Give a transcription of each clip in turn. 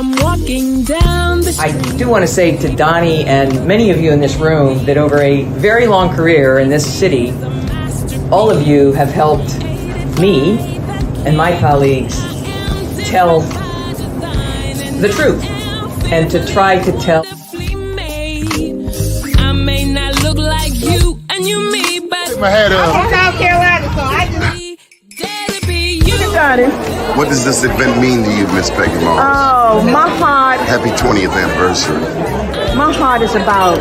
I'm walking down the street. I do want to say to Doni and many of you in this room that over a very long career in this city, all of you have helped me and my colleagues tell the truth and to try to tell. I may not look like you and you me, but my head up. I'm from South Carolina, so I just What does this event mean to you, Miss Peggy Moss? Oh, my heart. Happy 20th anniversary. My heart is about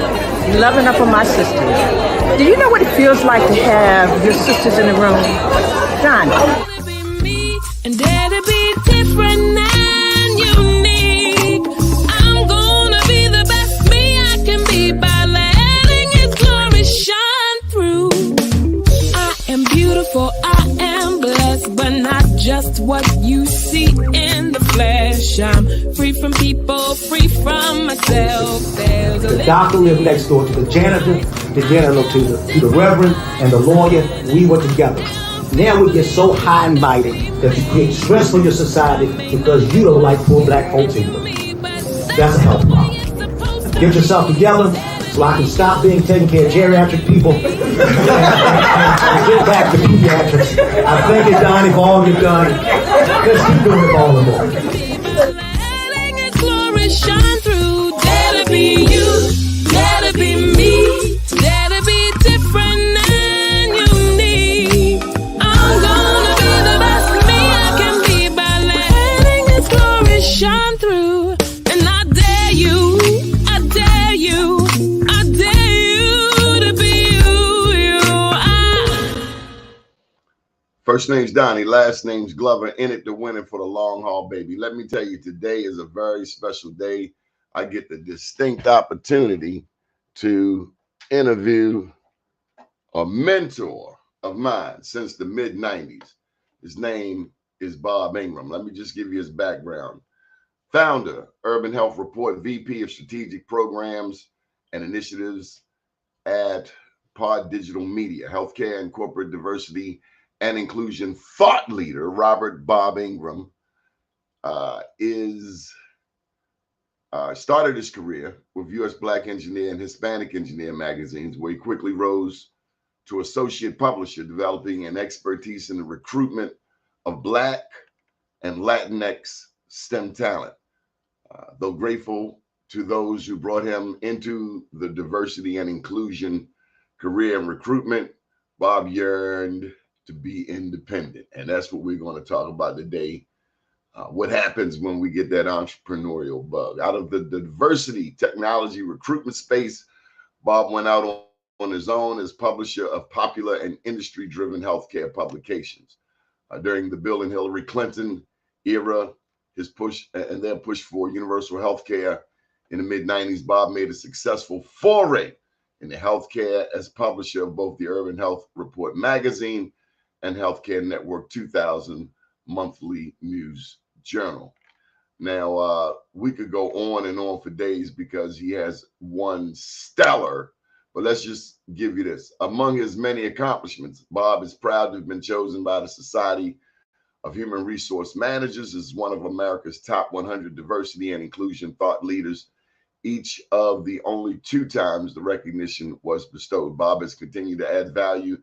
loving up on my sisters. Do you know what it feels like to have your sisters in the room? Doni. and dare to be different and unique. I'm gonna be the best me I can be by letting His glory shine through. I am beautiful, I am blessed, but not just what you see in the flesh. I'm free from people, free from myself. There's The doctor lived next door to the janitor to the reverend and the lawyer. We were together. Now we get so high and mighty that you create stress for your society because you don't like poor black folks either. That's a health problem. Get yourself together so I can stop being taking care of geriatric people and get back to pediatrics. I thank you, Doni, for all you've done. Let's keep doing it all the more. letting His glory shine through. Dare to be you, dare to be me, dare to be different and unique. I'm gonna be the best me I can be by letting His glory shine through. And I dare you, I dare you, I dare you to be you. First name's Doni, last name's Glover. In it to win it for the long haul, baby. Let me tell you, today is a very special day. I get the distinct opportunity to interview a mentor of mine since the mid-90s. His name is Bob Ingram. Let me just give you his background. Founder, Urban Health Report, VP of Strategic Programs and Initiatives at Pod Digital Media, Healthcare and Corporate Diversity and Inclusion thought leader, Robert Bob Ingram, started his career with U.S. Black Engineer and Hispanic Engineer magazines, where he quickly rose to associate publisher, developing an expertise in the recruitment of Black and Latinx STEM talent. Though grateful to those who brought him into the diversity and inclusion career and recruitment, Bob yearned to be independent. And that's what we're going to talk about today. What happens when we get that entrepreneurial bug? Out of the diversity, technology, recruitment space, Bob went out on his own as publisher of popular and industry-driven healthcare publications. During the Bill and Hillary Clinton era, his push and their push for universal healthcare in the mid-90s, Bob made a successful foray into healthcare as publisher of both the Urban Health Report magazine and Healthcare Network 2000 monthly news journal. Now, we could go on and on for days because he has one stellar, but let's just give you this. Among his many accomplishments, Bob is proud to have been chosen by the Society of Human Resource Managers as one of America's top 100 diversity and inclusion thought leaders, each of the only 2 times the recognition was bestowed. Bob has continued to add value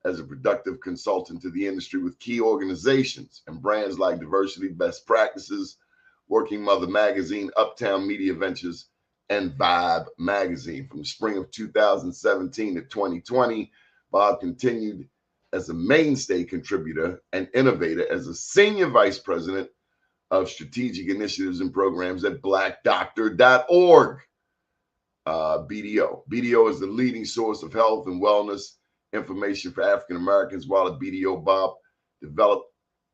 as a productive consultant to the industry with key organizations and brands like Diversity Best Practices, Working Mother Magazine, Uptown Media Ventures, and Vibe Magazine. From the spring of 2017 to 2020, Bob continued as a mainstay contributor and innovator as a senior vice president of strategic initiatives and programs at blackdoctor.org. BDO. BDO is the leading source of health and wellness information for African Americans. While at BDO, Bob developed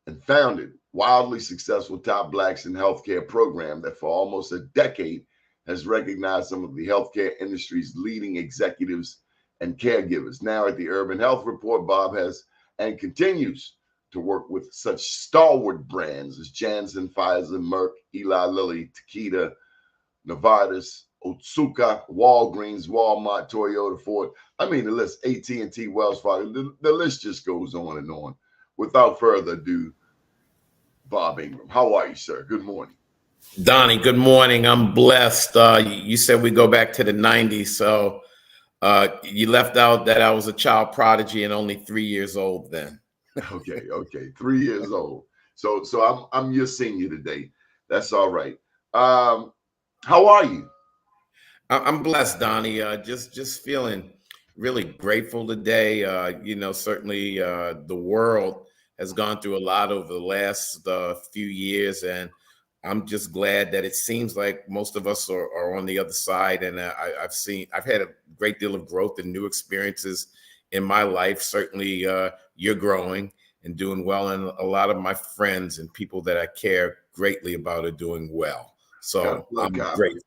and founded wildly successful Top Blacks in Healthcare program that for almost a decade has recognized some of the healthcare industry's leading executives and caregivers. Now at the Urban Health Report, Bob has and continues to work with such stalwart brands as Janssen, Pfizer, Merck, Eli Lilly, Takeda, Novartis, Otsuka, Walgreens, Walmart, Toyota, Ford. I mean, the list, AT&T, Wells Fargo, the list just goes on and on. Without further ado, Bob Ingram. How are you, sir? Good morning. Donnie, good morning. I'm blessed. You said we go back to the 90s, so you left out that I was a child prodigy and only 3 years old then. Okay, 3 years old. So I'm your senior today. That's all right. How are you? I'm blessed, Donnie. Just feeling really grateful today. Certainly the world has gone through a lot over the last few years, and I'm just glad that it seems like most of us are on the other side. And I've had a great deal of growth and new experiences in my life. Certainly, you're growing and doing well, and a lot of my friends and people that I care greatly about are doing well. So I'm grateful.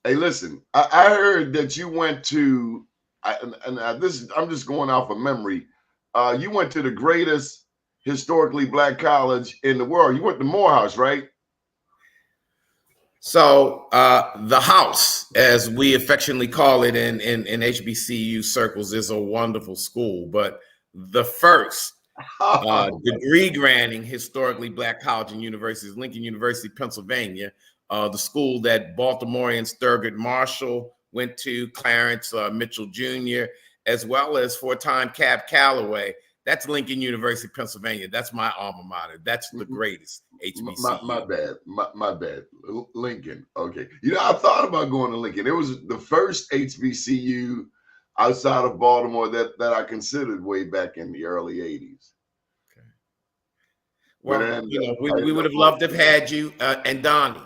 Hey, listen, I heard that you went to, I'm just going off of memory. You went to the greatest historically Black college in the world. You went to Morehouse, right? So the house, as we affectionately call it in HBCU circles, is a wonderful school. But the first degree granting historically Black college and university is Lincoln University, Pennsylvania. The school that Baltimoreans Thurgood Marshall went to, Clarence Mitchell Jr., as well as four-time Cab Calloway. That's Lincoln University, Pennsylvania. That's my alma mater. That's the greatest HBCU. My bad. Lincoln. Okay. I thought about going to Lincoln. It was the first HBCU outside of Baltimore that I considered way back in the early 80s. Okay. Well, we would have loved to have had you. And Donnie,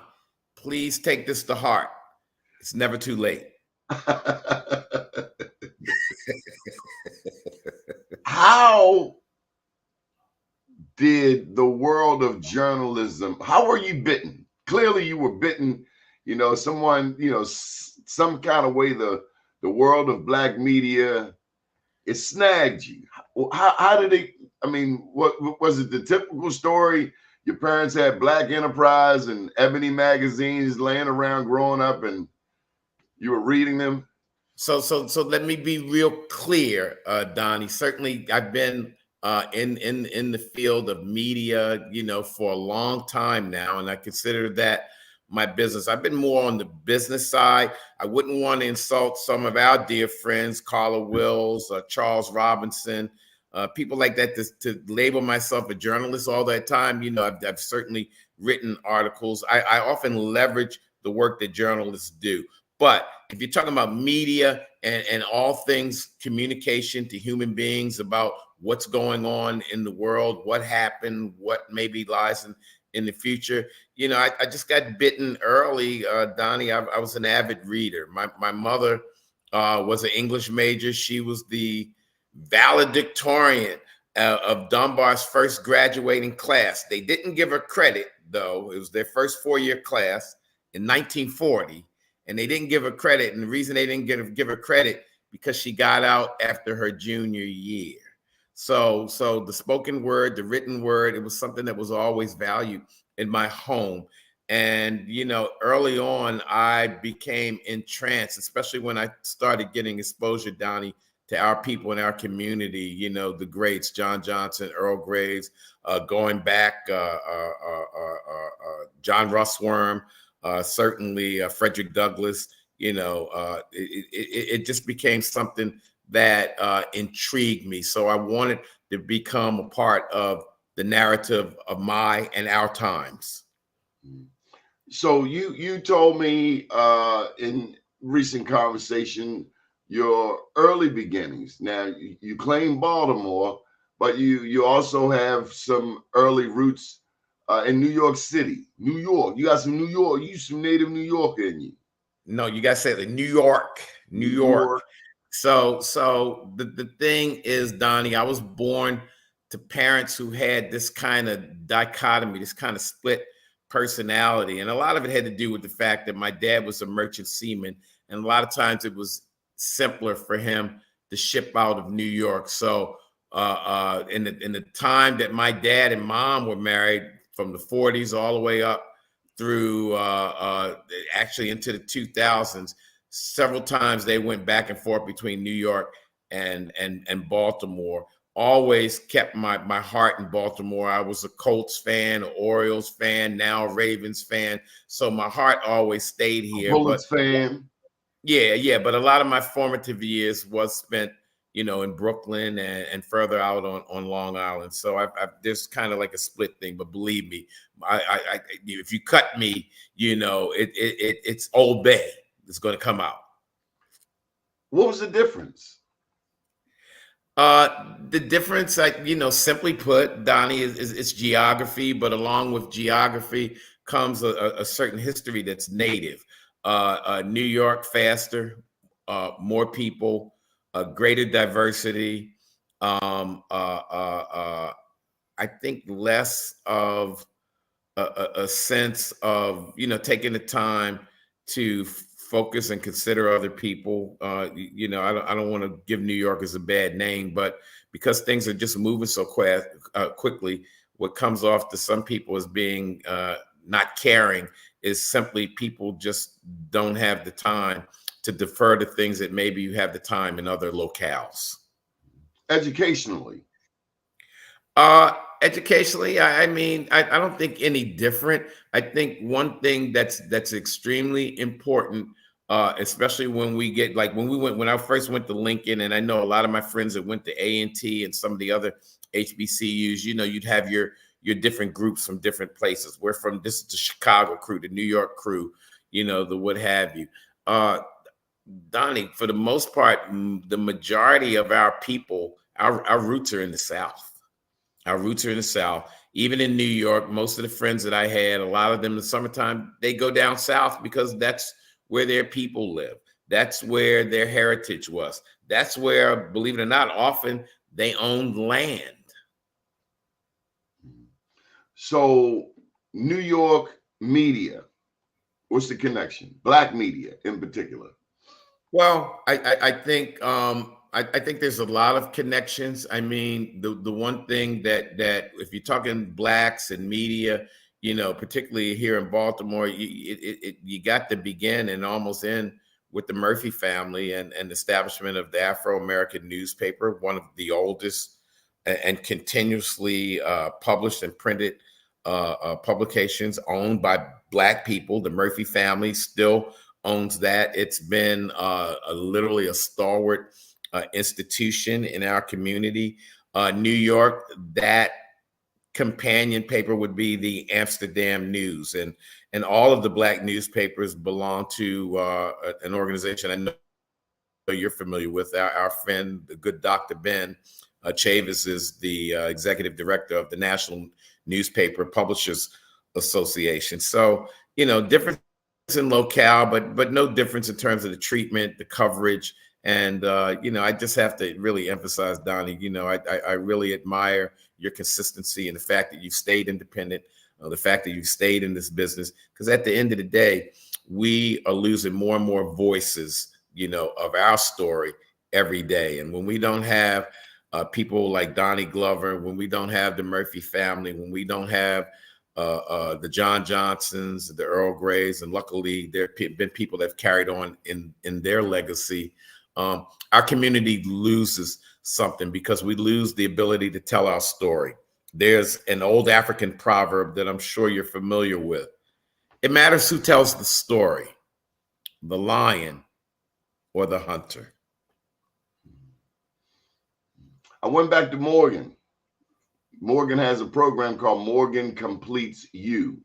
please take this to heart. It's never too late. How did the world of journalism, how were you bitten? Clearly you were bitten, someone, some kind of way the world of Black media, it snagged you. How did it, what was it, the typical story? Your parents had Black Enterprise and Ebony magazines laying around growing up and you were reading them? So let me be real clear, Donnie. Certainly, I've been in the field of media, for a long time now, and I consider that my business. I've been more on the business side. I wouldn't want to insult some of our dear friends, Carla Wills, Charles Robinson, people like that, to label myself a journalist all that time. I've certainly written articles. I often leverage the work that journalists do. But if you're talking about media and all things communication to human beings about what's going on in the world, what happened, what maybe lies in the future, I just got bitten early, Donnie. I was an avid reader. My mother was an English major. She was the valedictorian of Dunbar's first graduating class. They didn't give her credit, though. It was their first four-year class in 1940. And they didn't give her credit. And the reason they didn't give her credit, because she got out after her junior year. So the spoken word, the written word, it was something that was always valued in my home. And, early on, I became entranced, especially when I started getting exposure, Donnie, to our people in our community, the greats, John Johnson, Earl Graves, going back, John Russwurm, certainly Frederick Douglass. It just became something that intrigued me. So I wanted to become a part of the narrative of my and our times. So you told me in recent conversation your early beginnings. Now you claim Baltimore, but you also have some early roots in New York City. New York. You got some New York. You some native New Yorker in you. No, you got to say New York. So the thing is, Donnie, I was born to parents who had this kind of dichotomy, this kind of split personality. And a lot of it had to do with the fact that my dad was a merchant seaman. And a lot of times it was simpler for him to ship out of New York. So in the time that my dad and mom were married, from the 40s all the way up through actually into the 2000s, several times they went back and forth between New York and Baltimore. always kept my heart in Baltimore. I was a Colts fan, Orioles fan, now a Ravens fan. So my heart always stayed here. Bullets fan. Yeah. But a lot of my formative years was spent, in Brooklyn and further out on Long Island. So I've there's kind of like a split thing. But believe me, if you cut me, it's Old Bay. It's going to come out. What was the difference? The difference, simply put, Donnie, is geography, but along with geography comes a certain history that's native. New York, faster, more people, greater diversity. I think less of a sense of, taking the time to focus and consider other people. I don't want to give New Yorkers a bad name, but because things are just moving so quickly, what comes off to some people as being not caring is simply people just don't have the time to defer to things that maybe you have the time in other locales. Educationally? Educationally, I mean, I don't think any different. I think one thing that's extremely important, especially when we get when I first went to Lincoln, and I know a lot of my friends that went to A&T and some of the other HBCUs, you'd have your different groups from different places. This is the Chicago crew, the New York crew, the what have you. Donnie, for the most part, the majority of our people, our roots are in the South. Our roots are in the South. Even in New York, most of the friends that I had, a lot of them in the summertime, they go down south because that's where their people live. That's where their heritage was. That's where, believe it or not, often they owned land. So New York media, what's the connection? Black media in particular. Well, I think I think there's a lot of connections. I mean, the one thing that if you're talking blacks and media, particularly here in Baltimore, you got to begin and almost end with the Murphy family and the establishment of the Afro-American newspaper, one of the oldest and continuously published and printed publications owned by Black people. The Murphy family still owns that. It's been literally a stalwart institution in our community. New York, that companion paper would be the Amsterdam News, and all of the Black newspapers belong to an organization I know you're familiar with. Our friend, the good Dr. Ben Chavis, is the executive director of the National Newspaper Publishers Association. So, difference in locale, but no difference in terms of the treatment, the coverage. And, I just have to really emphasize, Donnie, I really admire your consistency and the fact that you've stayed independent, the fact that you've stayed in this business, because at the end of the day, we are losing more and more voices, of our story every day. And when we don't have people like Donnie Glover, when we don't have the Murphy family, when we don't have the John Johnsons, the Earl Greys, and luckily there have been people that have carried on in their legacy, our community loses something because we lose the ability to tell our story. There's an old African proverb that I'm sure you're familiar with. It matters who tells the story, the lion or the hunter. I went back to Morgan. Morgan has a program called Morgan Completes You.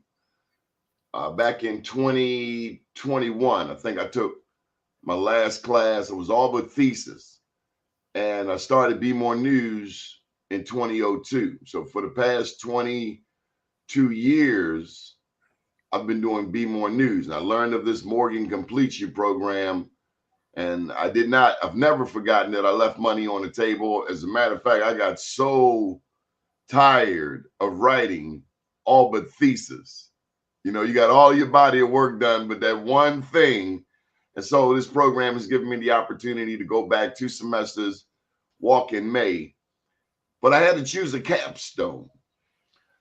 Back in 2021, I think I took my last class. It was all but thesis. And I started Be More News in 2002. So for the past 22 years, I've been doing Be More News. And I learned of this Morgan Completes You program. And I've never forgotten that I left money on the table. As a matter of fact, I got so tired of writing all but thesis. You got all your body of work done, but that one thing. And so this program has given me the opportunity to go back 2 semesters, walk in May. But I had to choose a capstone.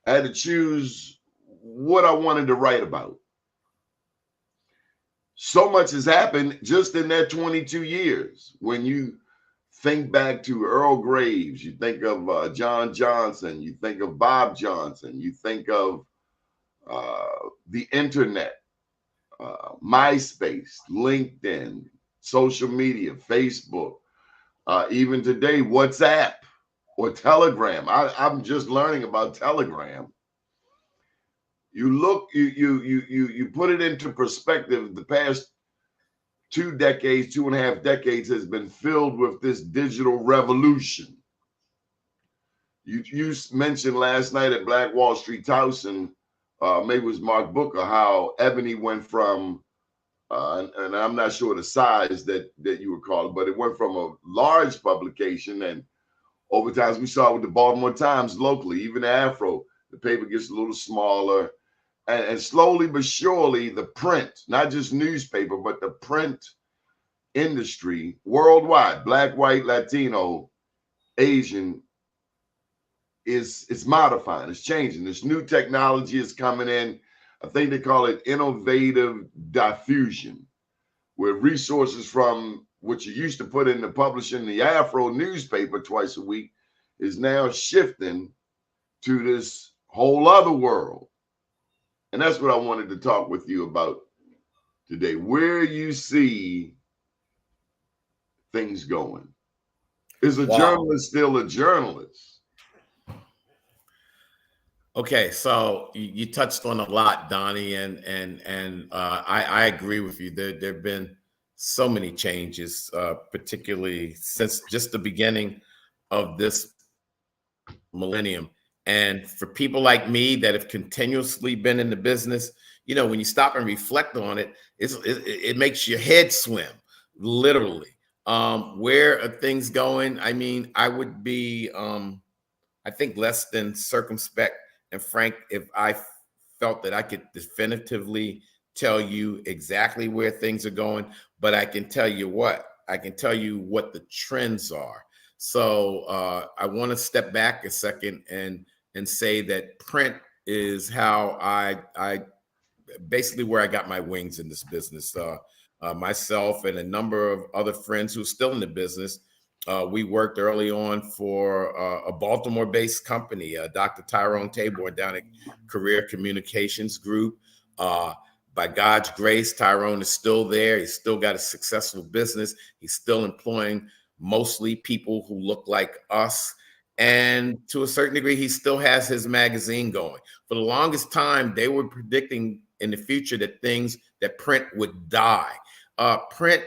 I had to choose what I wanted to write about. So much has happened just in that 22 years. When you think back to Earl Graves, you think of John Johnson, you think of Bob Johnson, you think of the internet, MySpace, LinkedIn, social media, Facebook, even today, WhatsApp or Telegram. I'm just learning about Telegram. You look, you put it into perspective. The past 2.5 decades has been filled with this digital revolution. You mentioned last night at Black Wall Street Towson, maybe it was Mark Booker, how Ebony went from, and I'm not sure the size that you would call it, but it went from a large publication, and over time, as we saw with the Baltimore Times locally, even the Afro, the paper gets a little smaller, and slowly but surely, the print, not just newspaper, but the print industry worldwide, Black, white, Latino, Asian, is modifying, it's changing. This new technology is coming in. I think they call it innovative diffusion, where resources from what you used to put into publishing the Afro newspaper twice a week is now shifting to this whole other world. And that's what I wanted to talk with you about today, where you see things going. Is a journalist still a journalist? Okay, so you touched on a lot, Donnie, and I agree with you. There've been so many changes, particularly since just the beginning of this millennium. And for people like me that have continuously been in the business, you know, when you stop and reflect on it, it makes your head swim, literally. Where are things going? I mean, I would be, I think, less than circumspect and frank if I felt that I could definitively tell you exactly where things are going, but I can tell you what the trends are. So I want to step back a second and say that print is how I basically where I got my wings in this business. Myself and a number of other friends who are still in the business, we worked early on for a Baltimore-based company, Dr. Tyrone Tabor down at Career Communications Group. By God's grace, Tyrone is still there. He's still got a successful business. He's still employing mostly people who look like us. And to a certain degree, he still has his magazine going. For the longest time, they were predicting in the future that print would die. Print,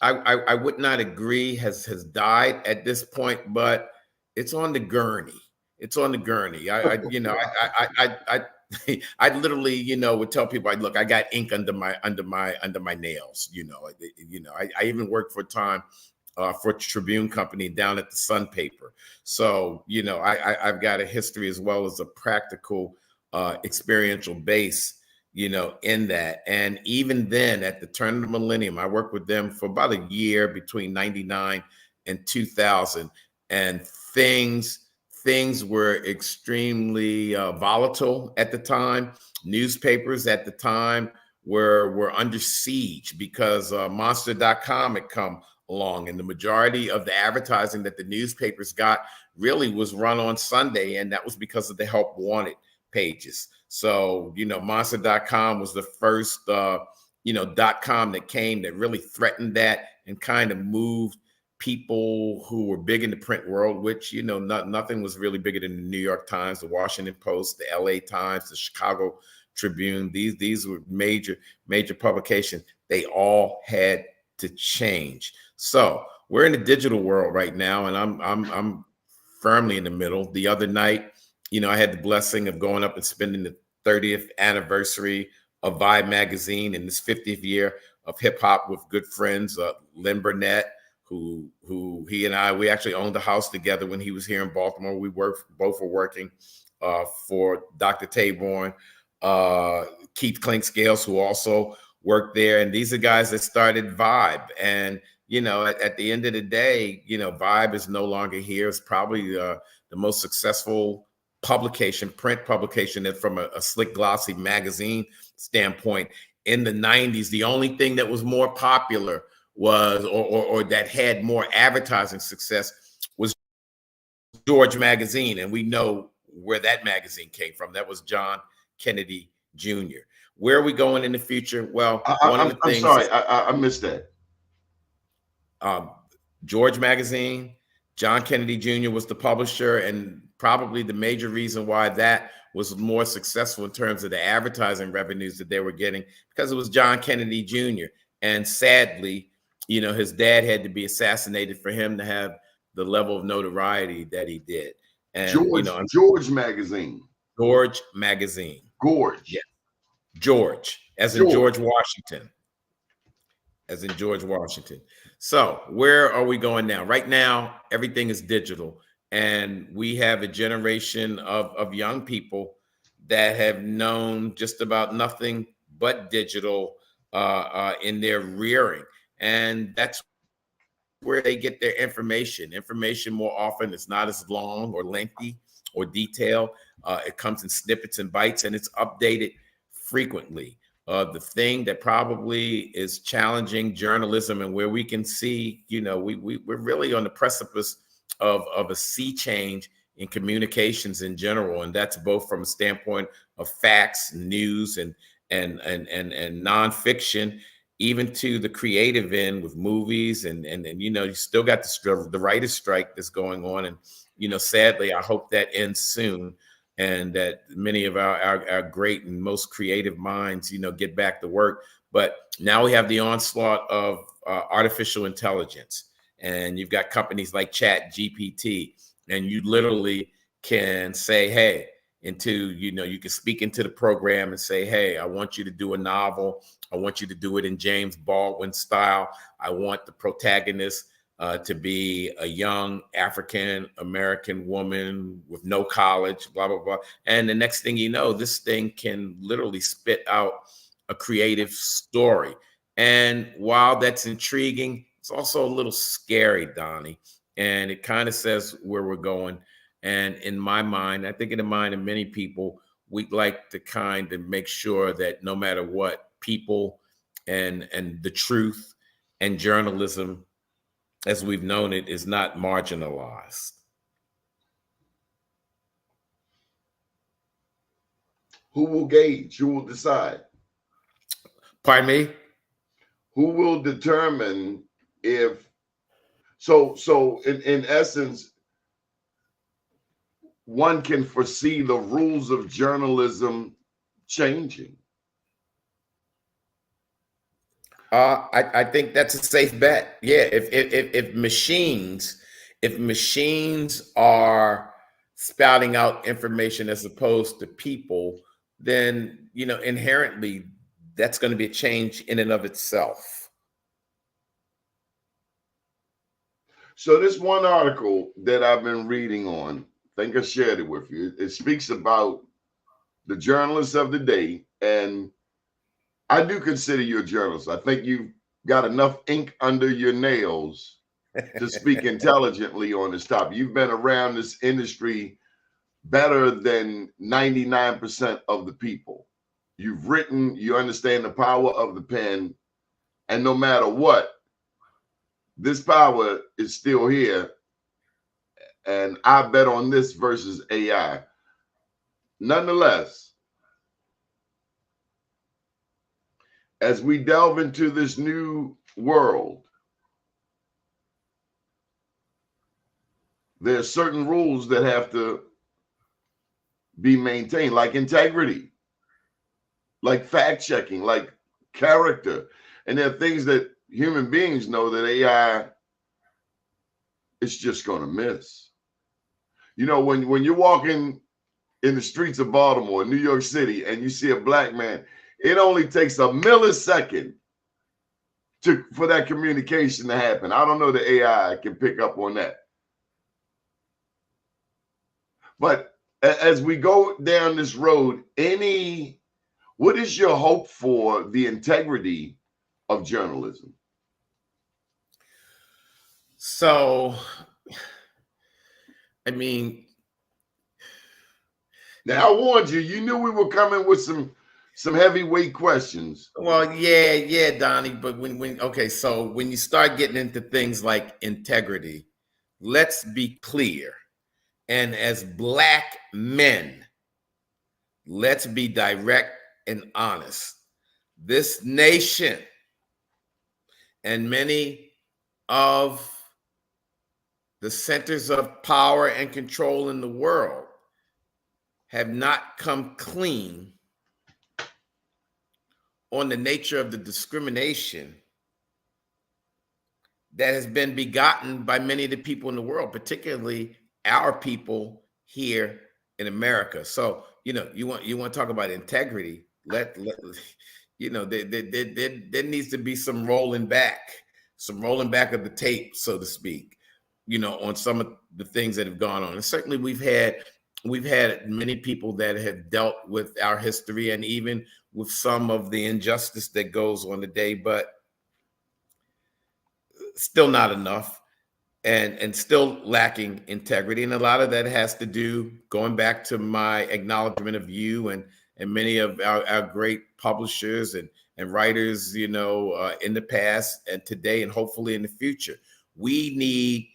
I would not agree has died at this point, but it's on the gurney. It's on the gurney. I literally, you know, would tell people, look, I got ink under my nails. I even worked for a time for a Tribune company down at the Sun paper. So, you know, I've got a history as well as a practical, experiential base, you know, in that. And even then, at the turn of the millennium, I worked with them for about a year between 99 and 2000, and things were extremely volatile at the time. Newspapers at the time were under siege because Monster.com had come along, and the majority of the advertising that the newspapers got really was run on Sunday, and that was because of the help wanted pages. So, you know, Monster.com was the first, .com that came that really threatened that and kind of moved people who were big in the print world, which, you know, nothing was really bigger than the New York Times, the Washington Post, the LA Times, the Chicago Tribune. These were major publications. They all had to change. So we're in the digital world right now, and I'm firmly in the middle. The other night, you know, I had the blessing of going up and spending the 30th anniversary of Vibe magazine and this 50th year of hip hop with good friends, Lynn Burnett, who he and I, we actually owned a house together when he was here in Baltimore. We both were working for Dr. Taborn, Keith Clinkscales, who also worked there. And these are guys that started Vibe. And, you know, at the end of the day, you know, Vibe is no longer here. It's probably the most successful publication, print publication, that from a slick, glossy magazine standpoint in the 90s. The only thing that was more popular was, or that had more advertising success, was George Magazine. And we know where that magazine came from. That was John Kennedy Jr. Where are we going in the future? Well, one of the things. I'm sorry, I missed that. George Magazine, John Kennedy Jr. was the publisher, and probably the major reason why that was more successful in terms of the advertising revenues that they were getting, because it was John Kennedy Jr. And sadly, his dad had to be assassinated for him to have the level of notoriety that he did. And George Magazine. George Magazine. Gorge. Yeah. George, as in George Washington. As in George Washington. So where are we going now? Right now, everything is digital. And we have a generation of young people that have known just about nothing but digital in their rearing. And that's where they get their information. Information more often is not as long or lengthy or detailed. It comes in snippets and bites, and it's updated frequently. The thing that probably is challenging journalism, and where we can see, we're really on the precipice of a sea change in communications in general, and that's both from a standpoint of facts, news, and nonfiction, even to the creative end with movies, and you still got the writers' strike that's going on, and sadly, I hope that ends soon, and that many of our great and most creative minds, get back to work. But now we have the onslaught of artificial intelligence, and you've got companies like Chat GPT, and you literally can say, hey, you can speak into the program and say, hey, I want you to do a novel. I want you to do it in James Baldwin style. I want the protagonist to be a young African-American woman with no college, blah, blah, blah. And the next thing you know, this thing can literally spit out a creative story. And while that's intriguing, it's also a little scary, Doni. And it kind of says where we're going. And in my mind, I think in the mind of many people, we'd like to kind of make sure that no matter what, people and the truth and journalism, as we've known it, is not marginalized. Who will gauge? Who will decide? Pardon me? Who will determine if, so in essence, one can foresee the rules of journalism changing? I think that's a safe bet. Yeah, if machines are spouting out information as opposed to people, then inherently that's going to be a change in and of itself. So this one article that I've been reading on, I think I shared it with you. It speaks about the journalists of the day, and I do consider you a journalist. I think you've got enough ink under your nails to speak intelligently on this topic. You've been around this industry better than 99% of the people. You've written, you understand the power of the pen, and no matter what, this power is still here. And I bet on this versus AI. Nonetheless, as we delve into this new world, there are certain rules that have to be maintained, like integrity, like fact checking, like character. And there are things that human beings know that AI is just going to miss. When you're walking in the streets of Baltimore, New York City, and you see a black man, it only takes a millisecond for that communication to happen. I don't know the AI can pick up on that. But as we go down this road, what is your hope for the integrity of journalism? So, I mean, now I warned you. You knew we were coming with some some heavyweight questions. Well, yeah, Donnie. But okay, so when you start getting into things like integrity, let's be clear. And as Black men, let's be direct and honest. This nation and many of the centers of power and control in the world have not come clean on the nature of the discrimination that has been begotten by many of the people in the world, particularly our people here in America. So, you want to talk about integrity. Let there needs to be some rolling back of the tape, so to speak, on some of the things that have gone on. And certainly we've had many people that have dealt with our history and even with some of the injustice that goes on today, but still not enough and still lacking integrity. And a lot of that has to do, going back to my acknowledgement of you and many of our great publishers and writers, in the past and today and hopefully in the future. We need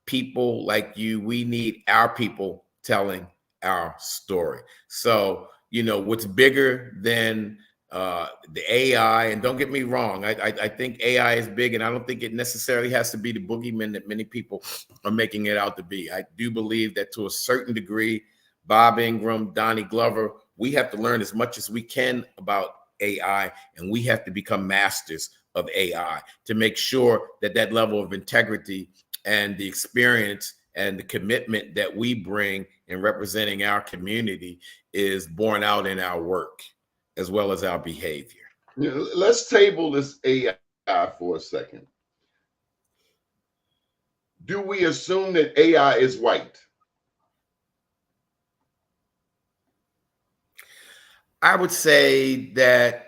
people like you. We need our people telling our story. So, what's bigger than the AI, and don't get me wrong, I think AI is big, and I don't think it necessarily has to be the boogeyman that many people are making it out to be. I do believe that to a certain degree, Bob Ingram, Donnie Glover, we have to learn as much as we can about AI, and we have to become masters of AI to make sure that that level of integrity and the experience and the commitment that we bring in representing our community is borne out in our work as well as our behavior. Let's table this AI for a second. Do we assume that AI is white? I would say that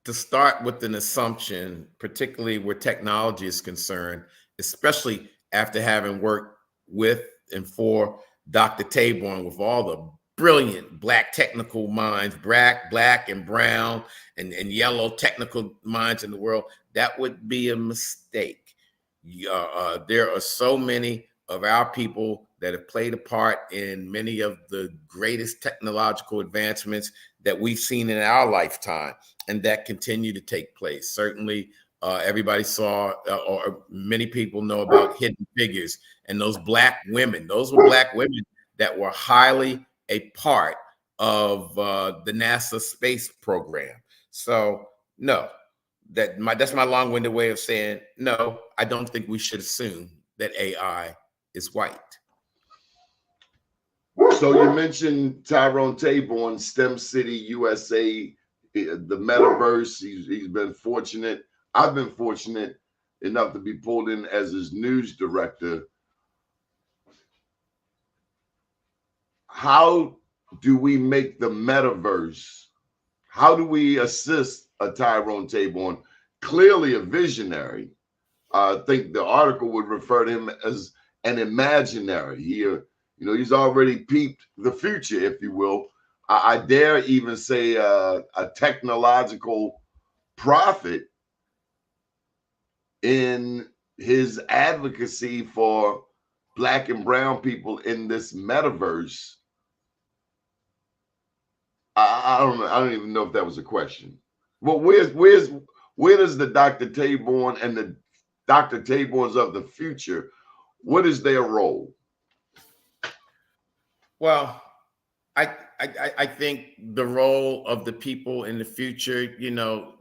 to start with an assumption, particularly where technology is concerned, especially after having worked with and for Dr. Taborn with all the brilliant Black technical minds, black and brown and yellow technical minds in the world, that would be a mistake. There are so many of our people that have played a part in many of the greatest technological advancements that we've seen in our lifetime and that continue to take place. Certainly, everybody saw, or many people know about Hidden Figures and those Black women. Those were Black women that were highly a part of the NASA space program. So, no, that's my long-winded way of saying, no, I don't think we should assume that AI is white. So you mentioned Tyrone Taborn, STEM City, USA, the metaverse. He's been fortunate. I've been fortunate enough to be pulled in as his news director. How do we make the metaverse? How do we assist a Tyrone Taborn? Clearly a visionary. I think the article would refer to him as an imaginary. He's already peeped the future, if you will. I dare even say a technological prophet in his advocacy for Black and brown people in this metaverse. I don't know. I don't even know if that was a question. Well, where does the Dr. Taborn and the Dr. Taborns of the future, what is their role? Well, I think the role of the people in the future,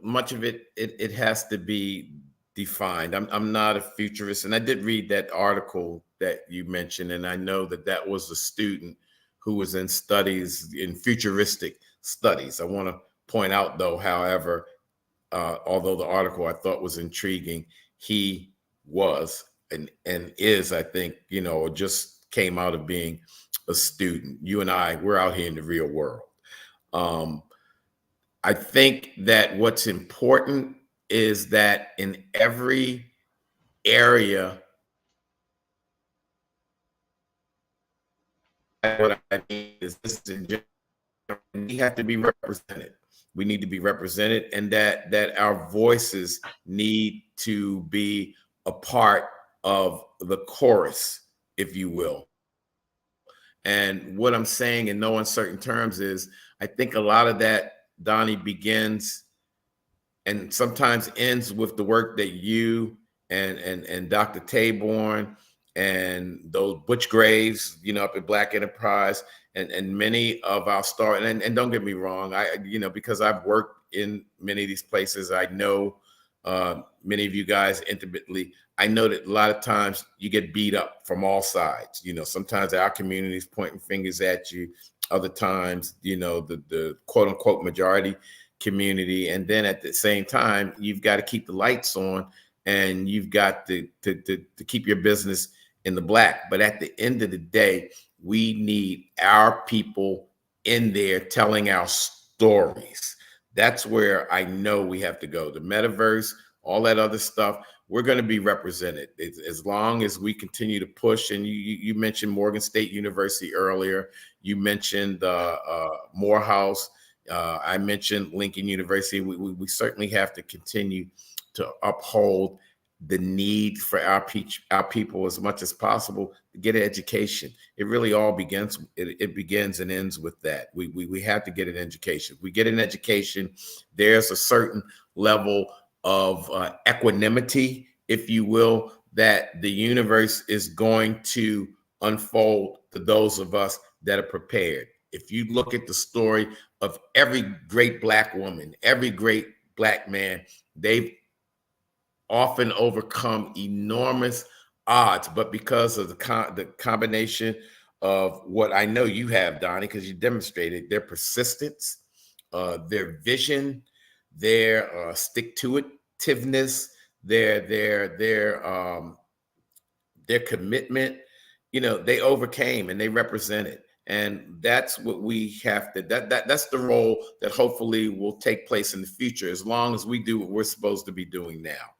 much of it has to be defined. I'm not a futurist, and I did read that article that you mentioned, and I know that was a student who was in futuristic studies. I want to point out, though, however, although the article I thought was intriguing, he was and is, I think, just came out of being a student. You and we're out here in the real world. I think that what's important is that in every area, what I mean is this in we have to be represented. We need to be represented, and that our voices need to be a part of the chorus, if you will. And what I'm saying in no uncertain terms is, I think a lot of that, Doni, begins and sometimes ends with the work that you and Dr. Taborn and those Butch Graves, up at Black Enterprise, and many of our stars. And don't get me wrong, because I've worked in many of these places, I know many of you guys intimately. I know that a lot of times you get beat up from all sides. Sometimes our community is pointing fingers at you. Other times, the quote unquote majority community. And then at the same time, you've got to keep the lights on, and you've got to keep your business in the black. But at the end of the day, we need our people in there telling our stories. That's where I know we have to go. The metaverse, all that other stuff, we're going to be represented as long as we continue to push. And you mentioned Morgan State University earlier. You mentioned Morehouse. I mentioned Lincoln University. We certainly have to continue to uphold the need for our people as much as possible to get an education. It really all begins. It begins and ends with that. We have to get an education. We get an education. There's a certain level of equanimity, if you will, that the universe is going to unfold to those of us that are prepared. If you look at the story of every great Black woman, every great Black man, they've often overcome enormous odds, but because of the combination of what I know you have, Doni, because you demonstrated their persistence, their vision, their stick-to-itiveness, their commitment, they overcame and they represented. And that's what we have to, that's the role that hopefully will take place in the future, as long as we do what we're supposed to be doing now.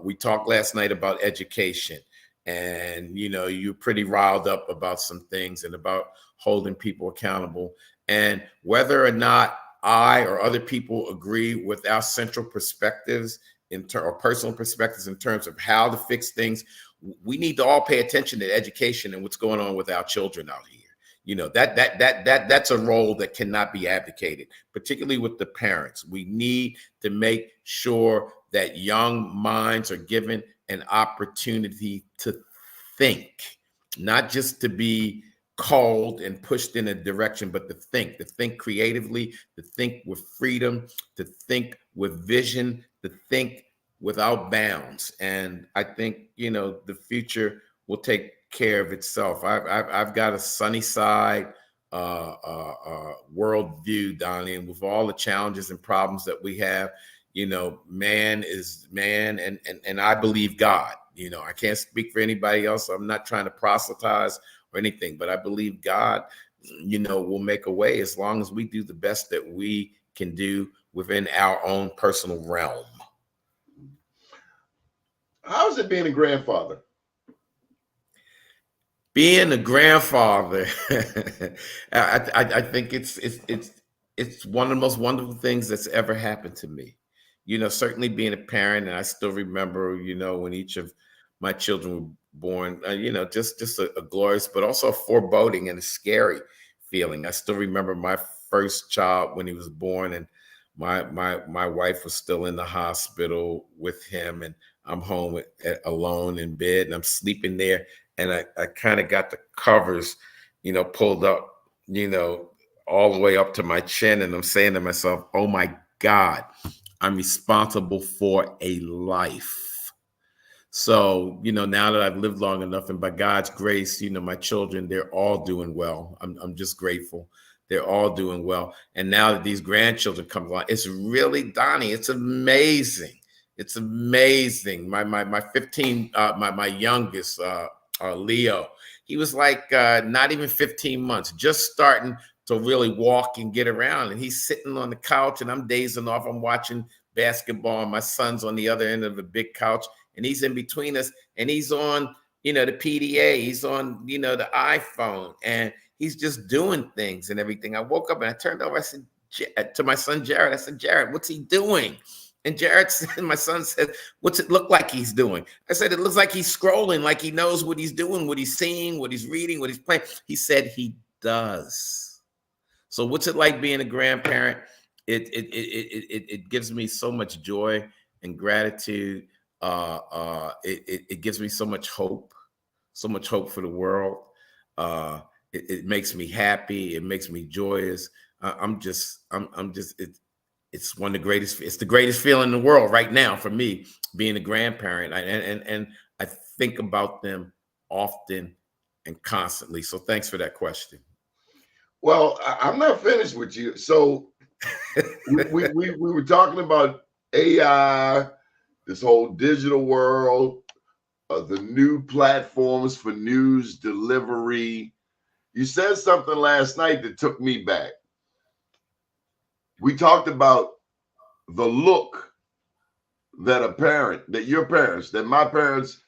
We talked last night about education, and you're pretty riled up about some things and about holding people accountable. And whether or not I or other people agree with our central perspectives or personal perspectives in terms of how to fix things, we need to all pay attention to education and what's going on with our children out here. That's a role that cannot be abdicated, particularly with the parents. We need to make sure that young minds are given an opportunity to think, not just to be called and pushed in a direction, but to think creatively, to think with freedom, to think with vision, to think without bounds. And I think, the future will take care of itself. I've got a sunny side world view, Doni, and with all the challenges and problems that we have, man is man, and I believe God. I can't speak for anybody else. I'm not trying to proselytize or anything, but I believe God, will make a way as long as we do the best that we can do within our own personal realm. How is it being a grandfather? Being a grandfather, I think it's one of the most wonderful things that's ever happened to me. Certainly being a parent, and I still remember, when each of my children were born, just a glorious, but also a foreboding and a scary feeling. I still remember my first child when he was born, and my wife was still in the hospital with him, and I'm home alone in bed, and I'm sleeping there. And I kind of got the covers, pulled up, all the way up to my chin. And I'm saying to myself, oh my God, I'm responsible for a life. So, now that I've lived long enough, and by God's grace, my children, they're all doing well. I'm just grateful. They're all doing well. And now that these grandchildren come along, it's really, Doni, it's amazing. It's amazing. My 15, my youngest, Leo, he was like not even 15 months, just starting to really walk and get around. And he's sitting on the couch, and I'm dazing off. I'm watching basketball, and my son's on the other end of the big couch, and he's in between us, and he's on, the PDA, he's on, the iPhone, and he's just doing things and everything. I woke up and I turned over. I said to my son Jared, I said, Jared, what's he doing? And Jared said, my son said, what's it look like he's doing? I said, it looks like he's scrolling, like he knows what he's doing, what he's seeing, what he's reading, what he's playing. He said he does. So what's it like being a grandparent? It gives me so much joy and gratitude. It gives me so much hope for the world. It makes me happy. It makes me joyous. It's one of the greatest. It's the greatest feeling in the world right now for me, being a grandparent. And I think about them often and constantly. So thanks for that question. Well, I'm not finished with you. So we were talking about AI, this whole digital world, the new platforms for news delivery. You said something last night that took me back. We talked about the look that your parents, that my parents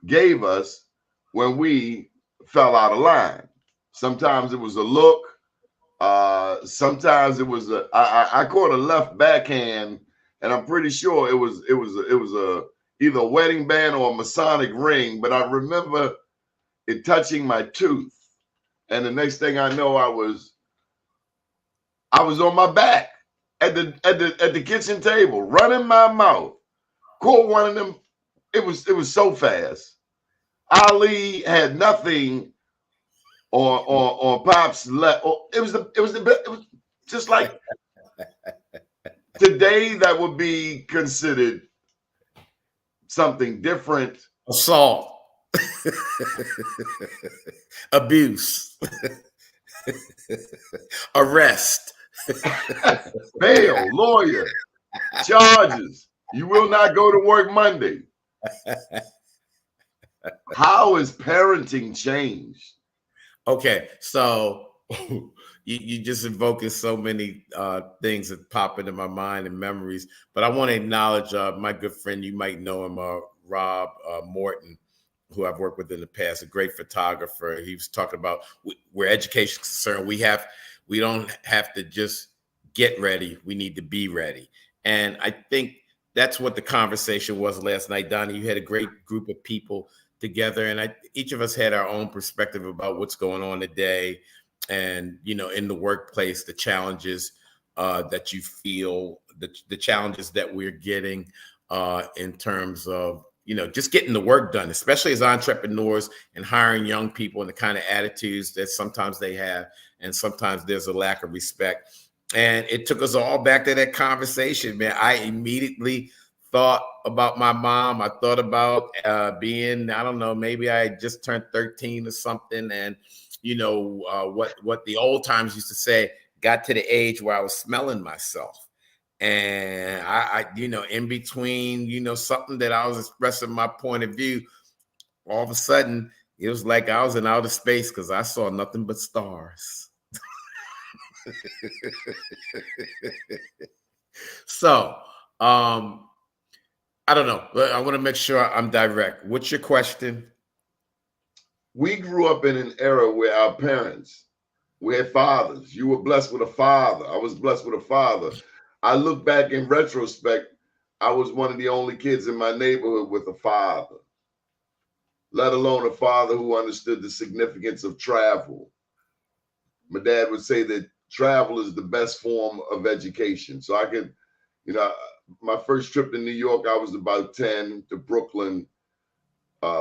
gave us when we fell out of line. Sometimes it was a look. Sometimes it was I caught a left backhand, and I'm pretty sure it was either a wedding band or a Masonic ring. But I remember it touching my tooth, and the next thing I know, I was on my back at the kitchen table, running my mouth. Caught one of them. It was so fast. Ali had nothing on Pop's left. It was just like today that would be considered something different. Assault, abuse, arrest, bail, lawyer, charges. You will not go to work Monday. How has parenting changed? Okay, so you just invoking so many things that pop into my mind and memories, but I want to acknowledge my good friend, you might know him, Rob Morton, who I've worked with in the past, a great photographer. He was talking about where education is concerned, we don't have to just get ready, we need to be ready. And I think that's what the conversation was last night. Doni, you had a great group of people together, and each of us had our own perspective about what's going on today, and in the workplace, the challenges that you feel, the challenges that we're getting in terms of just getting the work done, especially as entrepreneurs and hiring young people, and the kind of attitudes that sometimes they have, and sometimes there's a lack of respect. And it took us all back to that conversation, man. I immediately thought about my mom. I thought about being, I don't know, maybe I just turned 13 or something. And, what the old times used to say, got to the age where I was smelling myself. And I in between, something that I was expressing my point of view, all of a sudden, it was like I was in outer space because I saw nothing but stars. So, I don't know. I want to make sure I'm direct. What's your question? We grew up in an era where our parents, we had fathers. You were blessed with a father. I was blessed with a father. I look back in retrospect, I was one of the only kids in my neighborhood with a father, let alone a father who understood the significance of travel. My dad would say that travel is the best form of education. So I could, my first trip to New York, I was about 10, to Brooklyn,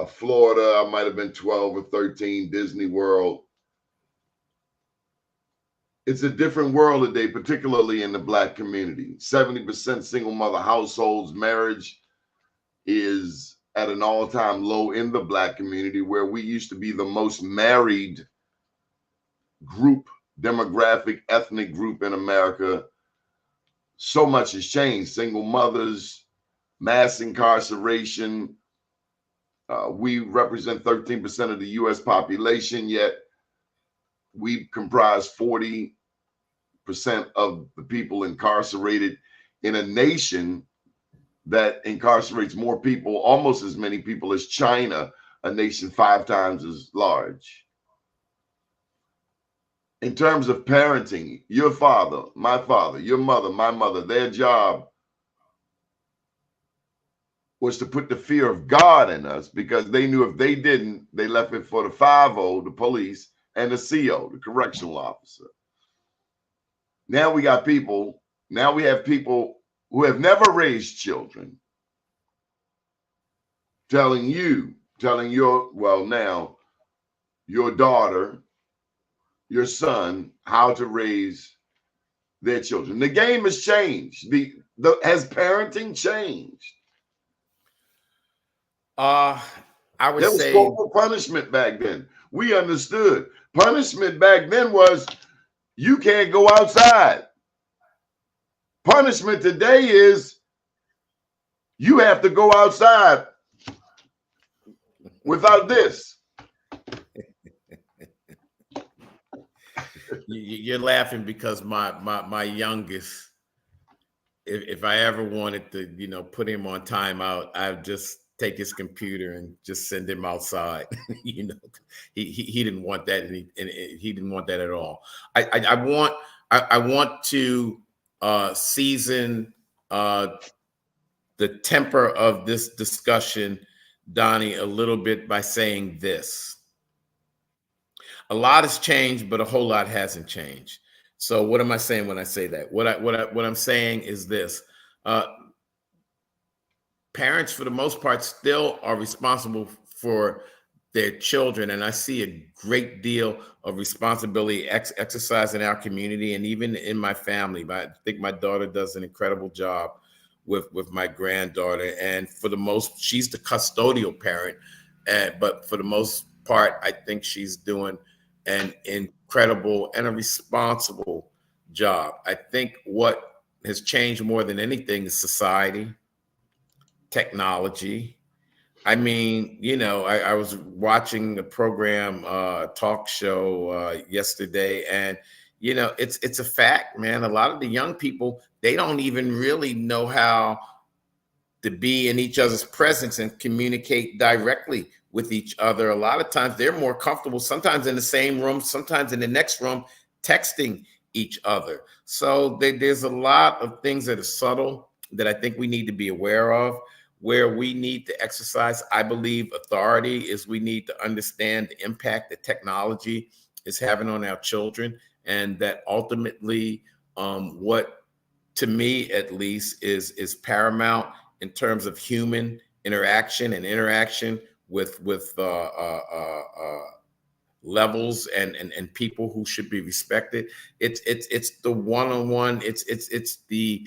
Florida, I might have been 12 or 13, Disney World. It's a different world today, particularly in the Black community. 70% single mother households. Marriage is at an all-time low in the Black community, where we used to be the most married group, demographic, ethnic group in America. So much has changed. Single mothers, mass incarceration. We represent 13% of the U.S. population, yet we comprise 40% of the people incarcerated in a nation that incarcerates more people, almost as many people as China, a nation 5 times as large. in terms of parenting, your father, my father, your mother, my mother, their job was to put the fear of God in us, because they knew if they didn't, they left it for the 5-0, the police, and the CO, the correctional officer. Now we have people who have never raised children telling your daughter, your son, how to raise their children. The game has changed. Has parenting changed? I would There was say corporal punishment back then. We understood. Punishment back then was you can't go outside. Punishment today is you have to go outside without this. you're laughing because my youngest, if I ever wanted to, put him on timeout, I'd just take his computer and just send him outside. He didn't want that, and he didn't want that at all. I want to season the temper of this discussion, Doni, a little bit by saying this. A lot has changed, but a whole lot hasn't changed. So what am I saying when I say that? What I'm saying is this. Parents, for the most part, still are responsible for their children. And I see a great deal of responsibility exercised in our community and even in my family. I think my daughter does an incredible job with my granddaughter. And she's the custodial parent. But for the most part, I think she's doing an incredible and a responsible job. I think what has changed more than anything is society, technology. I mean, I was watching a program, talk show yesterday, and it's a fact, man. A lot of the young people, they don't even really know how to be in each other's presence and communicate directly with each other. A lot of times they're more comfortable, sometimes in the same room, sometimes in the next room, texting each other. So there's a lot of things that are subtle that I think we need to be aware of. Where we need to exercise, I believe, authority is we need to understand the impact that technology is having on our children, and that ultimately what, to me at least, is paramount in terms of human interaction and interaction with levels and people who should be respected. It's the one-on-one, it's the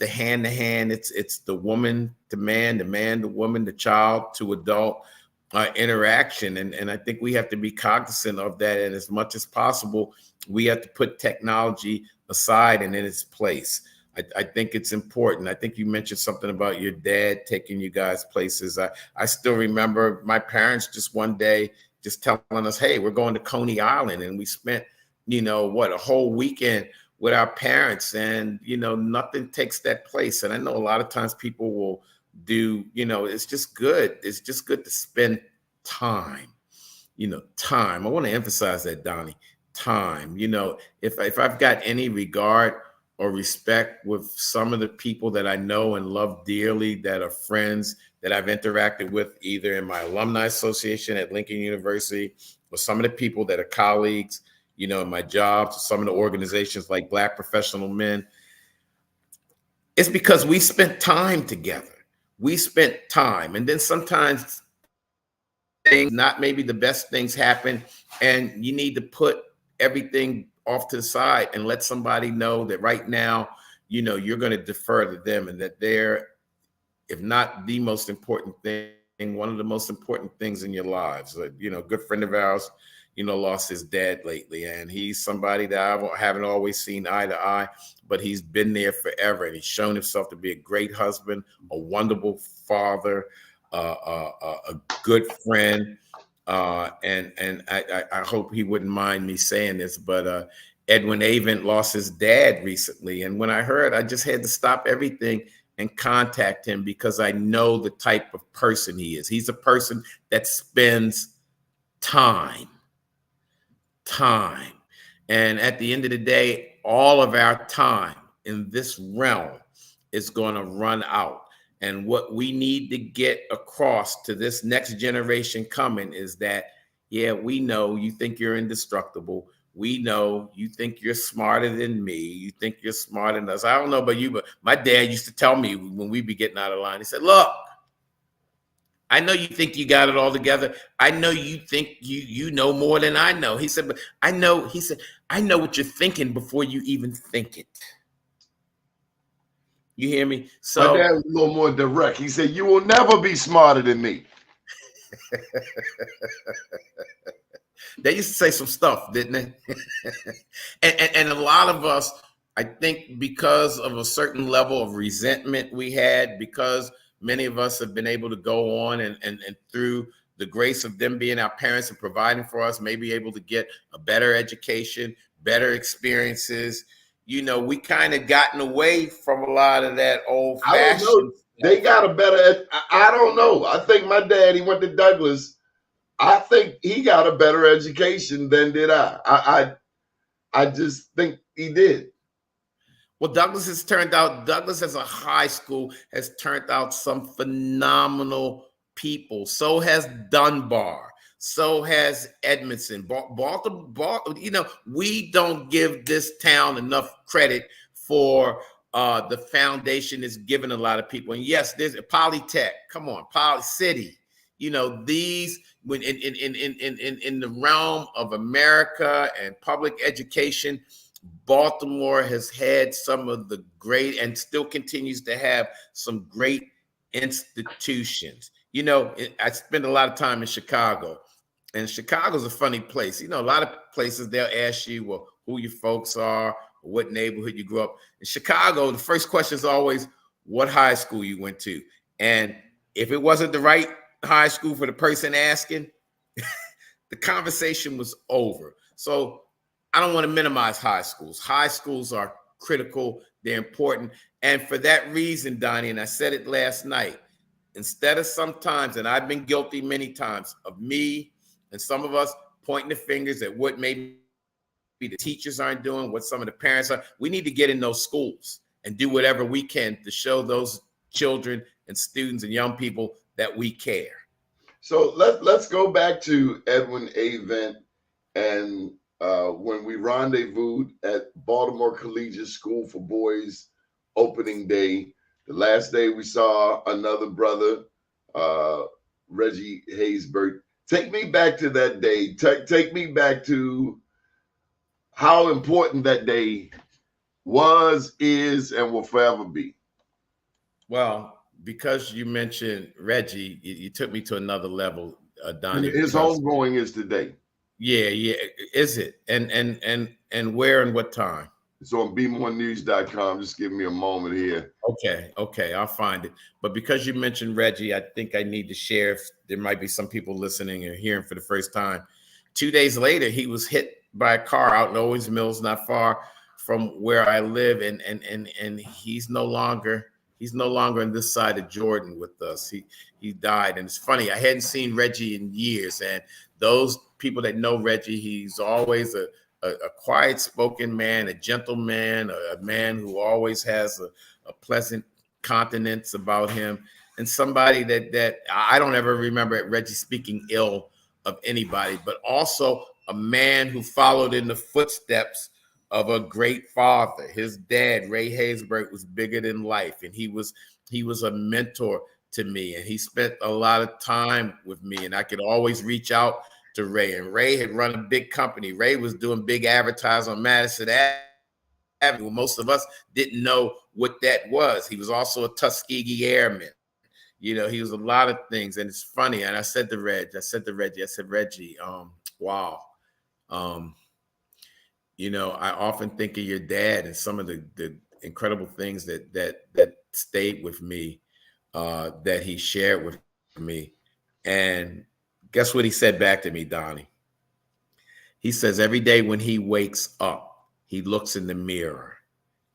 hand-to-hand, it's the woman to man, the man to woman, the child to adult interaction. And I think we have to be cognizant of that. And as much as possible, we have to put technology aside and in its place. I think it's important. I think you mentioned something about your dad taking you guys places. I still remember my parents just one day just telling us, hey, we're going to Coney Island. And we spent, a whole weekend with our parents, and, nothing takes that place. And I know a lot of times people will do, it's just good. It's just good to spend time, time. I want to emphasize that, Doni, time. If I've got any regard or respect with some of the people that I know and love dearly, that are friends that I've interacted with either in my alumni association at Lincoln University, or some of the people that are colleagues, in my jobs, or some of the organizations like Black Professional Men, it's because we spent time together. We spent time. And then sometimes things, not maybe the best things, happen, and you need to put everything off to the side and let somebody know that right now, you're going to defer to them, and that they're, if not the most important thing, one of the most important things in your lives. A good friend of ours, lost his dad lately, and he's somebody that I haven't always seen eye to eye, but he's been there forever, and he's shown himself to be a great husband, a wonderful father, a good friend. And I hope he wouldn't mind me saying this, but Edwin Avent lost his dad recently. And when I heard, I just had to stop everything and contact him, because I know the type of person he is. He's a person that spends time. And at the end of the day, all of our time in this realm is going to run out. And what we need to get across to this next generation coming is that, yeah, we know you think you're indestructible. We know you think you're smarter than me. You think you're smarter than us. I don't know about you, but my dad used to tell me when we be getting out of line, he said, look, I know you think you got it all together. I know you think you know more than I know. He said, but I know what you're thinking before you even think it. You hear me? So my dad was a little more direct. He said, you will never be smarter than me. They used to say some stuff, didn't they? and a lot of us, I think, because of a certain level of resentment we had, because many of us have been able to go on and through the grace of them being our parents and providing for us, maybe able to get a better education, better experiences. You know, we kind of gotten away from a lot of that old fashioned. I don't know. They got a better, I don't know. I think my dad, he went to Douglas. I think he got a better education than did I. I just think he did. Well, Douglas as a high school has turned out some phenomenal people. So has Dunbar. So has Edmondson. Baltimore, you know, we don't give this town enough credit for the foundation it's given a lot of people. And yes, there's a Polytech. Come on, Poly City. You know, these when in the realm of America and public education, Baltimore has had some of the great and still continues to have some great institutions. You know, I spend a lot of time in Chicago, and Chicago's a funny place. You know, a lot of places they'll ask you, well, who your folks are, or what neighborhood you grew up. In Chicago, the first question is always what high school you went to. And if it wasn't the right high school for the person asking, the conversation was over. So I don't want to minimize high schools. High schools are critical. They're important. And for that reason, Donnie, and I said it last night, instead of sometimes, and I've been guilty many times of me and some of us pointing the fingers at what maybe the teachers aren't doing, what some of the parents are, we need to get in those schools and do whatever we can to show those children and students and young people that we care. So let's go back to Edwin Avent and when we rendezvoused at Baltimore Collegiate School for Boys opening day. The last day we saw another brother, Reggie Haysbert. Take me back to that day. Take me back to how important that day was, is, and will forever be. Well, because you mentioned Reggie, you took me to another level, Donnie. His homegoing is today. Yeah. Is it? And where and what time? It's on bmorenews.com. Just give me a moment here. Okay, I'll find it. But because you mentioned Reggie, I think I need to share, if there might be some people listening and hearing for the first time. 2 days later, he was hit by a car out in Owings Mills, not far from where I live, and he's no longer on this side of Jordan with us. He died, and it's funny. I hadn't seen Reggie in years, and those people that know Reggie, he's always a quiet-spoken man, a gentleman, a man who always has a pleasant countenance about him, and somebody that I don't ever remember Reggie speaking ill of anybody, but also a man who followed in the footsteps of a great father. His dad, Ray Haysbert, was bigger than life, and he was a mentor to me, and he spent a lot of time with me, and I could always reach out to Ray. And Ray had run a big company. Ray was doing big advertising on Madison Avenue. Most of us didn't know what that was. He was also a Tuskegee Airman. You know, he was a lot of things. And it's funny. And I said to Reggie, wow. You know, I often think of your dad and some of the incredible things that stayed with me, that he shared with me. And guess what he said back to me, Donnie? He says every day when he wakes up, he looks in the mirror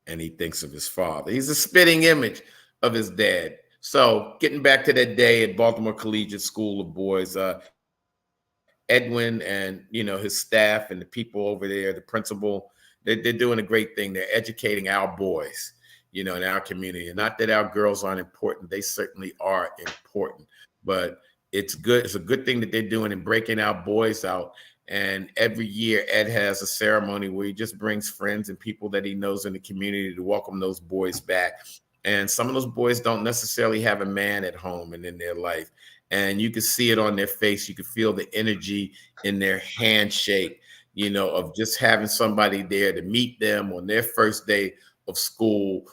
and he thinks of his father. He's a spitting image of his dad. So getting back to that day at Baltimore Collegiate School of Boys, Edwin and, his staff and the people over there, the principal, they're doing a great thing. They're educating our boys, in our community. And not that our girls aren't important. They certainly are important, but it's good. It's a good thing that they're doing and breaking our boys out. And every year Ed has a ceremony where he just brings friends and people that he knows in the community to welcome those boys back. And some of those boys don't necessarily have a man at home and in their life. And you can see it on their face. You can feel the energy in their handshake, of just having somebody there to meet them on their first day of school,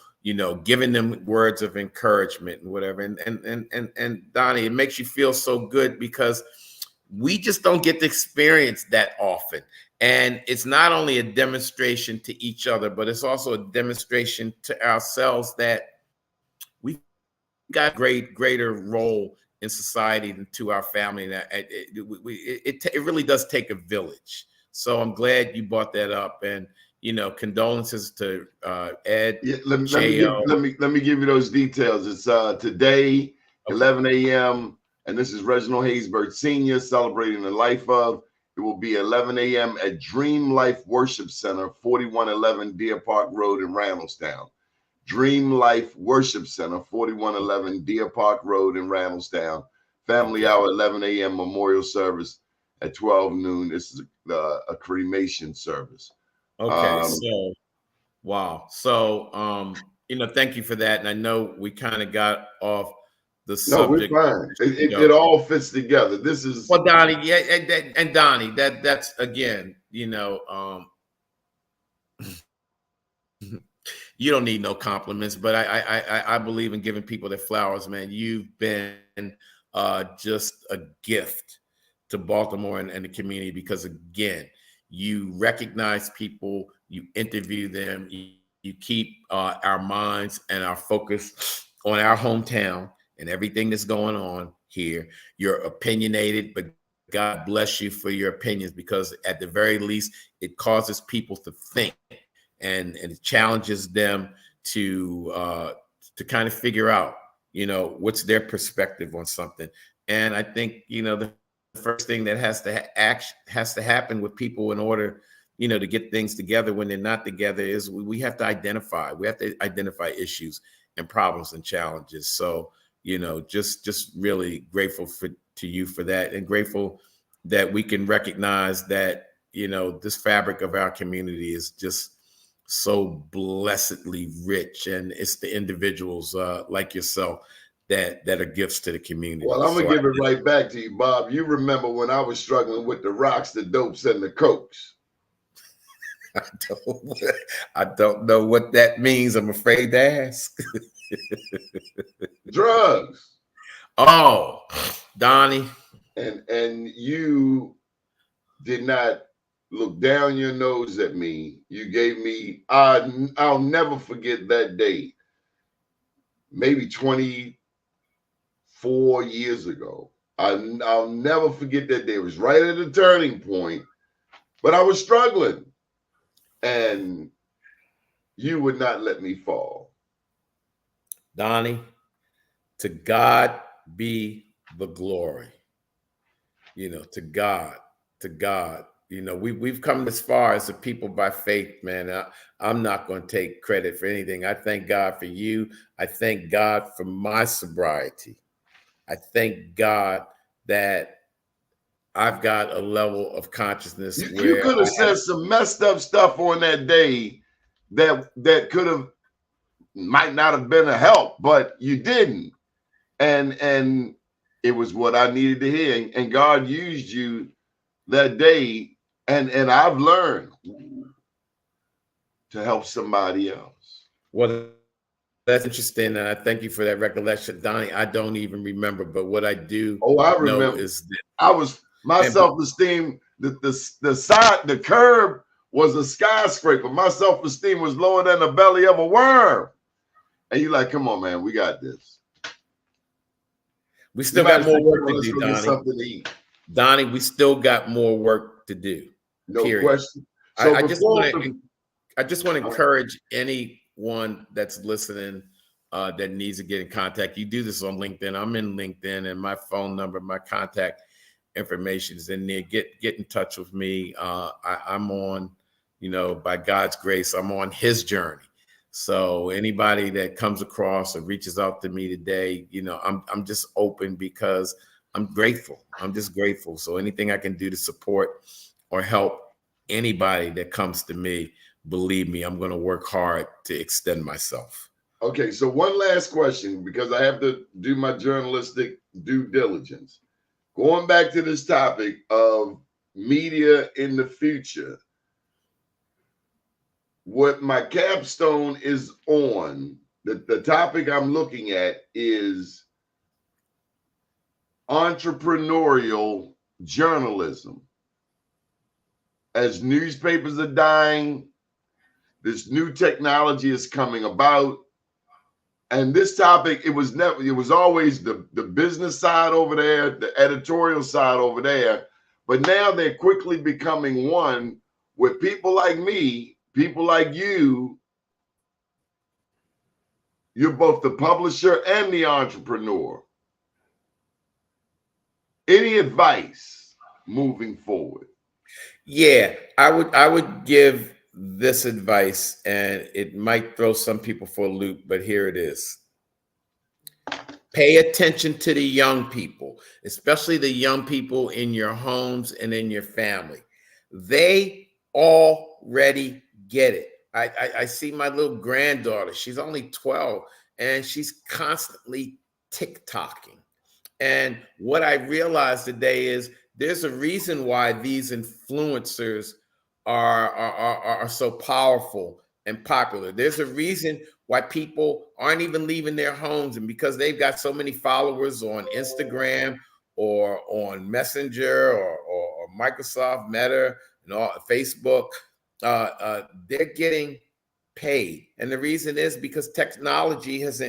giving them words of encouragement and whatever. And Doni, it makes you feel so good because we just don't get to experience that often. And it's not only a demonstration to each other, but it's also a demonstration to ourselves that we've got greater role in society than to our family. And it really does take a village. So I'm glad you brought that up, and condolences to Ed. Yeah, let me give you those details. It's today, 11 a.m. and this is Reginald Haysbert Sr. celebrating the life of. It will be 11 a.m. at Dream Life Worship Center, 4111 Deer Park Road in Randallstown. Dream Life Worship Center, 4111 Deer Park Road in Randallstown. Family hour, 11 a.m. memorial service at 12 noon. This is a cremation service. Okay, so wow. So thank you for that. And I know we kind of got off the subject. No, we're fine. It all fits together. This is Doni, yeah, and Doni, that's again, you don't need no compliments, but I believe in giving people their flowers, man. You've been just a gift to Baltimore and the community because, again, you recognize people, you interview them, you keep our minds and our focus on our hometown and everything that's going on here. You're opinionated, but God bless you for your opinions, because at the very least, it causes people to think and it challenges them to kind of figure out, what's their perspective on something. And I think, the first thing that has to happen with people in order, to get things together when they're not together is we have to identify issues and problems and challenges. So, just really grateful to you for that, and grateful that we can recognize that, this fabric of our community is just so blessedly rich, and it's the individuals like yourself that are gifts to the community. Well, I'm gonna give it right back to you, Bob. You remember when I was struggling with the rocks, the dopes, and the cokes? I don't know what that means. I'm afraid to ask. Drugs. Oh, Doni. And you did not look down your nose at me. You gave me, I'll never forget that day, maybe 24 years ago. I'll never forget that day. It was right at a turning point, but I was struggling, and you would not let me fall. Doni, to God be the glory. To God. We've come this far as a people by faith, man. I'm not going to take credit for anything. I thank God for you. I thank God for my sobriety. I thank God that I've got a level of consciousness you could have said some messed up stuff on that day that might not have been a help, but you didn't. And it was what I needed to hear. And God used you that day. And I've learned to help somebody else. Well, that's interesting. And I thank you for that recollection, Doni. I don't even remember, but what I do I remember is that my self-esteem, the curb was a skyscraper. My self-esteem was lower than the belly of a worm. And you're like, come on, man, we got this. We still got more work to do, Doni. Doni, we still got more work to do. No question. So I just want to encourage anyone that's listening that needs to get in contact. You do this on LinkedIn. I'm in LinkedIn, and my phone number, my contact information is in there. Get in touch with me. I'm on, by God's grace, I'm on his journey. So anybody that comes across or reaches out to me today, I'm just open because I'm grateful. I'm just grateful. So anything I can do to support or help anybody that comes to me, believe me, I'm going to work hard to extend myself. Okay, so one last question, because I have to do my journalistic due diligence. Going back to this topic of media in the future, what my capstone is on, the topic I'm looking at is entrepreneurial journalism. As newspapers are dying, this new technology is coming about. And this topic, it was always the business side over there, the editorial side over there. But now they're quickly becoming one with people like me, people like you. You're both the publisher and the entrepreneur. Any advice moving forward? Yeah, I would give this advice, and it might throw some people for a loop, but here it is. Pay attention to the young people, especially the young people in your homes and in your family. They already get it. I see my little granddaughter. She's only 12, and she's constantly TikToking. And what I realized today is there's a reason why these influencers are so powerful and popular. There's a reason why people aren't even leaving their homes, and because they've got so many followers on Instagram or on Messenger or Microsoft Meta and all, Facebook, they're getting paid. And the reason is because technology has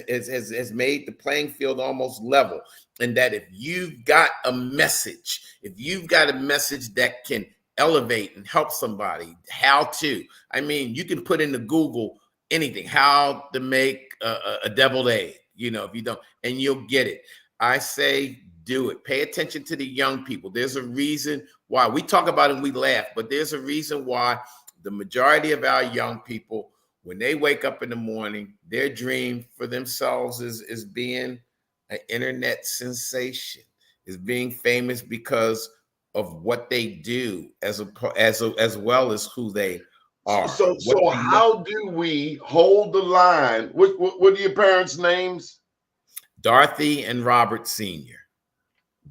made the playing field almost level. And that if you've got a message, that can elevate and help somebody, how to, you can put into Google anything, how to make a deviled egg, if you don't, and you'll get it. I say, do it. Pay attention to the young people. There's a reason why we talk about it and we laugh, but there's a reason why the majority of our young people, when they wake up in the morning, their dream for themselves is being an internet sensation, is being famous because of what they do as well as who they are. So how do we hold the line? What are your parents' names? Dorothy and Robert Sr.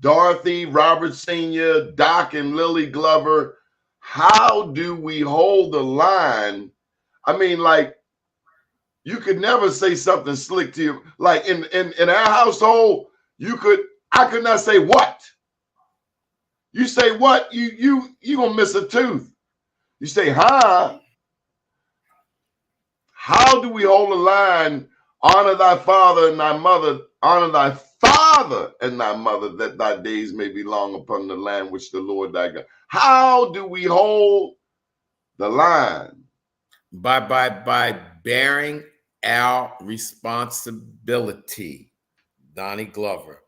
Dorothy, Robert Sr., Doc and Lily Glover. How do we hold the line? You could never say something slick to you. Like in our household, I could not say what. You say what, you gonna miss a tooth. You say, huh? How do we hold the line? Honor thy father and thy mother. Honor thy father and thy mother, that thy days may be long upon the land which the Lord thy God. How do we hold the line? By bearing our responsibility, Donnie Glover,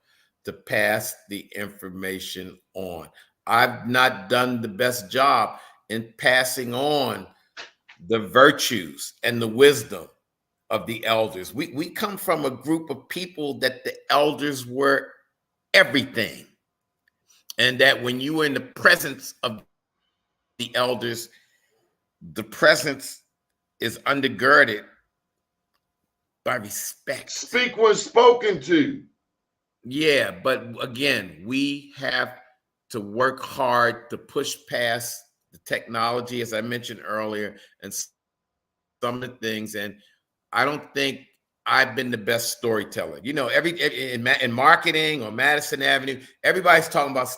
to pass the information on. I've not done the best job in passing on the virtues and the wisdom of the elders. We come from a group of people that the elders were everything. And that when you were in the presence of the elders, the presence is undergirded by respect. Speak when spoken to. Yeah, but again, we have to work hard to push past the technology, as I mentioned earlier, and some of the things. And I don't think I've been the best storyteller. In marketing or Madison Avenue, everybody's talking about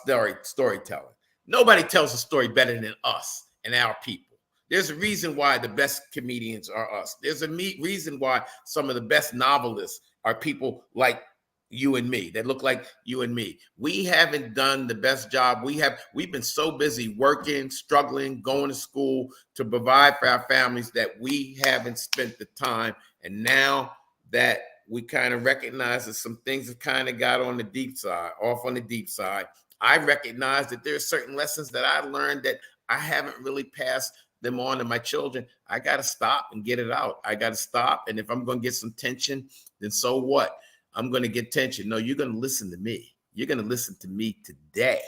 storytelling. Nobody tells a story better than us and our people. There's a reason why the best comedians are us. There's a reason why some of the best novelists are people like you and me, that look like you and me. We haven't done the best job. We've been so busy working, struggling, going to school to provide for our families that we haven't spent the time. And now that we kind of recognize that some things have kind of got on the deep side, I recognize that there are certain lessons that I learned that I haven't really passed them on to my children. I got to stop and get it out. I got to stop. And if I'm going to get some tension, then so what? I'm going to get tension. No, you're going to listen to me. You're going to listen to me today.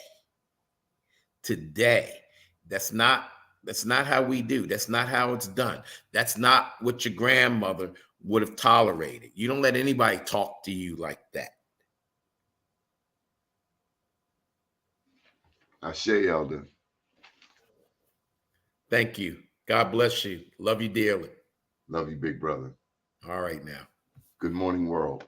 Today. That's not how we do. That's not how it's done. That's not what your grandmother would have tolerated. You don't let anybody talk to you like that. Ashe, Elder. Thank you. God bless you. Love you dearly. Love you, big brother. All right now. Good morning, world.